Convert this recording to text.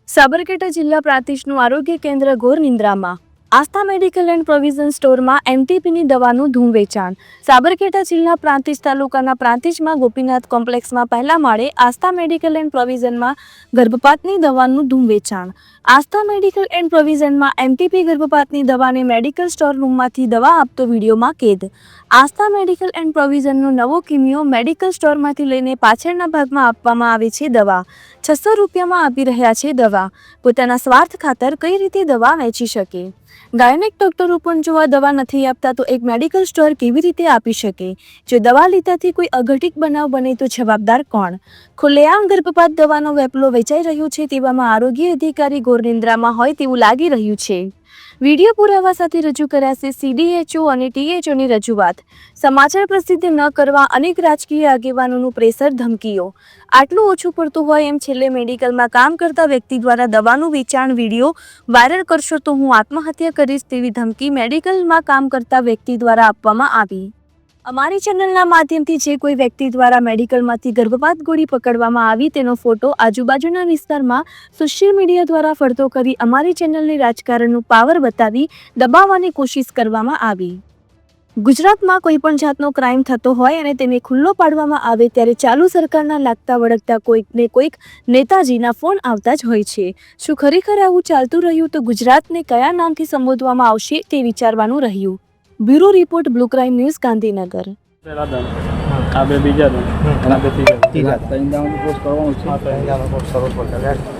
સાબરકાંઠા જિલ્લા પ્રાંતિજનું આરોગ્ય કેન્દ્ર ઘોર નિંદ્રામાં. આસ્થા મેડિકલ એન્ડ પ્રોવિઝન સ્ટોરમાં એમટીપીની દવાનું ધૂમ વેચાણ. સાબરકાંઠા જિલ્લા પ્રાંતિજ તાલુકાના પ્રાંતિજમાં ગોપીનાથ કોમ્પ્લેક્સમાં પહેલા માળે આસ્થા મેડિકલ એન્ડ પ્રોવિઝનમાં ગર્ભપાતની દવાનું ધૂમ વેચાણ. આસ્થા મેડિકલ એન્ડ પ્રોવિઝનમાં એમટીપી ગર્ભપાતની દવાને મેડિકલ સ્ટોર રૂમમાંથી દવા આપતો વિડીયોમાં કેદ. આસ્થા મેડિકલ એન્ડ પ્રોવિઝનનો નવો કિમિયો મેડિકલ સ્ટોરમાંથી લઈને પાછળના ભાગમાં આપવામાં આવે છે દવા. 600 રૂપિયામાં આપી રહ્યા છે દવા. પોતાના સ્વાર્થ ખાતર કઈ રીતે દવા વેચી શકે? ગાયનેક ડોક્ટરો પણ જો આ દવા નથી આપતા તો એક મેડિકલ સ્ટોર કેવી રીતે આપી શકે? જો દવા લીધાથી કોઈ અઘટિત બનાવ બને તો જવાબદાર કોણ? ખુલ્લેઆમ ગર્ભપાત દવાનો વેપલો વેચાઈ રહ્યો છે તેવામાં આરોગ્ય અધિકારી ઘોર નિંદ્રામાં હોય તેવું લાગી રહ્યું છે. વિડીયો પુરાવા સાથે રજૂ કરાશે CDHO અને THOની રજૂઆત. સમાચાર પ્રસિદ્ધ ન કરવા અનેક રાજકીય આગેવાનોનું પ્રેશર, ધમકીઓ. આટલું ઓછું પડતું હોય એમ છેલ્લે મેડિકલમાં કામ કરતા વ્યક્તિ દ્વારા દવાનું વેચાણ વિડીયો વાયરલ કરશો તો હું આત્મહત્યા કરીશ તેવી ધમકી મેડિકલમાં કામ કરતા વ્યક્તિ દ્વારા આપવામાં આવી. અમારી ચેનલના માધ્યમથી જે કોઈ વ્યક્તિ દ્વારા મેડિકલમાંથી ગર્ભપાત ગોળી પકડવામાં આવી તેનો ફોટો આજુબાજુના વિસ્તારમાં સોશિયલ મીડિયા દ્વારા ફરતો કરી અમારી ચેનલને રાજકારણનું પાવર બતાવી દબાવવાની કોશિશ કરવામાં આવી. ગુજરાતમાં કોઈ પણ જાતનો ક્રાઇમ થતો હોય અને તેને ખુલ્લો પાડવામાં આવે ત્યારે ચાલુ સરકારના લાગતા વળગતા કોઈકને કોઈક નેતાજીના ફોન આવતા જ હોય છે. શું ખરેખર આવું ચાલતું રહ્યું તો ગુજરાતને કયા નામથી સંબોધવામાં આવશે તે વિચારવાનું રહ્યું. Bureau report, blue crime news, Gandhinagar. આ બે બીજા ત્રણ ત્રણ પોસ્ટ કરવાનું છે.